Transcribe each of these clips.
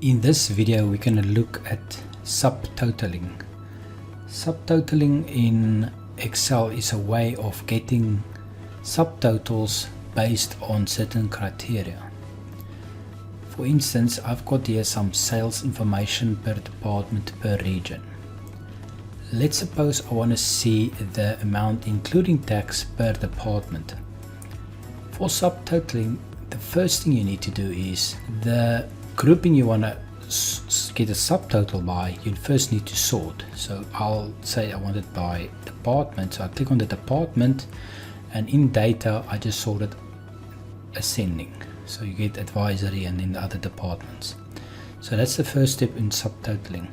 In this video we're going to look at subtotaling. Subtotaling in Excel is a way of getting subtotals based on certain criteria. For instance, I've got here some sales information per department per region. Let's suppose I want to see the amount including tax per department. For subtotaling, the first thing you need to do is the grouping you want to get a subtotal by, you first need to sort. So I'll say I want it by department, so I click on the department, and in data I just sort it ascending, so you get advisory and then the other departments. So that's the first step in subtotaling.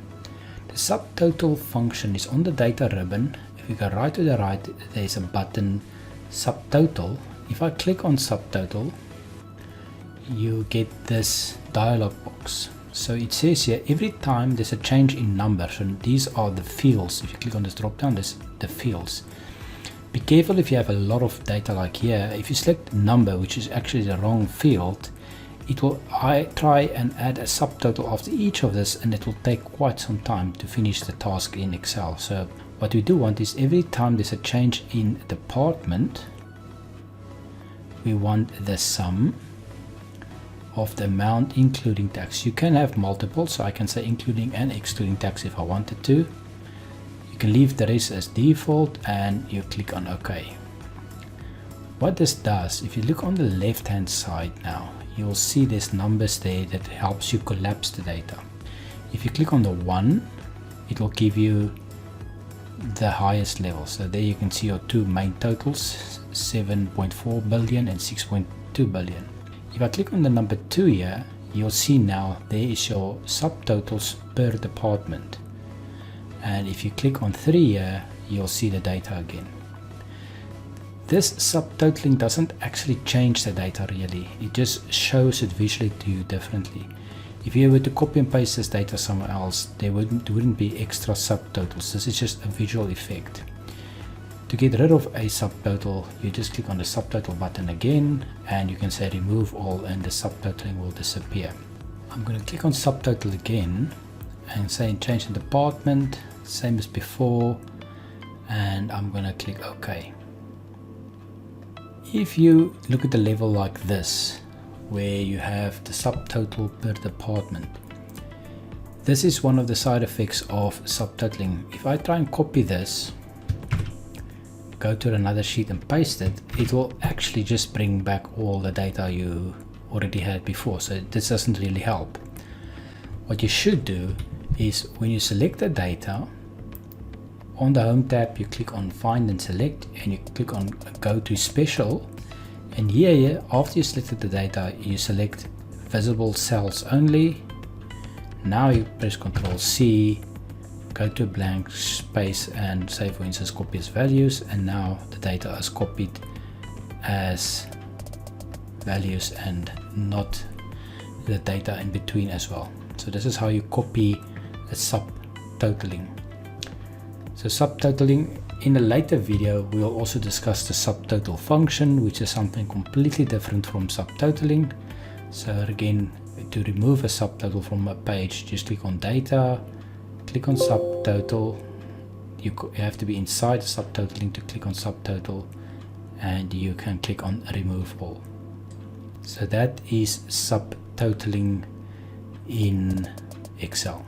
The subtotal function is on the data ribbon. If you go right to the right, there's a button subtotal. If I click on subtotal, you get this dialog box. So it says here, every time there's a change in number, so these are the fields. If you click on this drop down, there's the fields. Be careful if you have a lot of data like here. If you select number, which is actually the wrong field, it will try and add a subtotal after each of this, and it will take quite some time to finish the task in Excel. So what we do want is every time there's a change in department, we want the sum of the amount including tax. You can have multiple, so I can say including and excluding tax if I wanted to. You can leave the rest as default and you click on OK. What this does, if you look on the left hand side now, you'll see there's numbers there that helps you collapse the data. If you click on the 1, it will give you the highest level. So there you can see your two main totals, 7.4 billion and 6.2 billion. If I click on the number 2 here, you'll see now there is your subtotals per department. And if you click on 3 here, you'll see the data again. This subtotaling doesn't actually change the data really, it just shows it visually to you differently. If you were to copy and paste this data somewhere else, there wouldn't be extra subtotals. This is just a visual effect. To get rid of a subtotal, you just click on the subtotal button again, and you can say remove all, and the subtotaling will disappear. I'm going to click on subtotal again and say change the department, same as before, and I'm going to click OK. If you look at the level like this, where you have the subtotal per department, this is one of the side effects of subtotaling. If I try and copy this, go to another sheet and paste it, it will actually just bring back all the data you already had before. So this doesn't really help. What you should do is when you select the data, on the home tab you click on find and select, and you click on go to special, and here after you selected the data, you select visible cells only. Now you press Ctrl C, go to a blank space and say for instance copy as values, and now the data is copied as values and not the data in between as well. So this is how you copy a subtotaling. So subtotaling, in a later video we'll also discuss the subtotal function, which is something completely different from subtotaling. So again, to remove a subtotal from a page, just click on data, click on subtotal. You have to be inside the subtotaling to click on subtotal, and you can click on remove all. So that is subtotaling in Excel.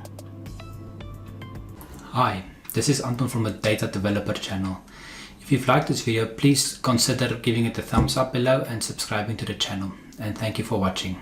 Hi, this is Anton from the Data Developer channel. If you've liked this video, please consider giving it a thumbs up below and subscribing to the channel. And thank you for watching.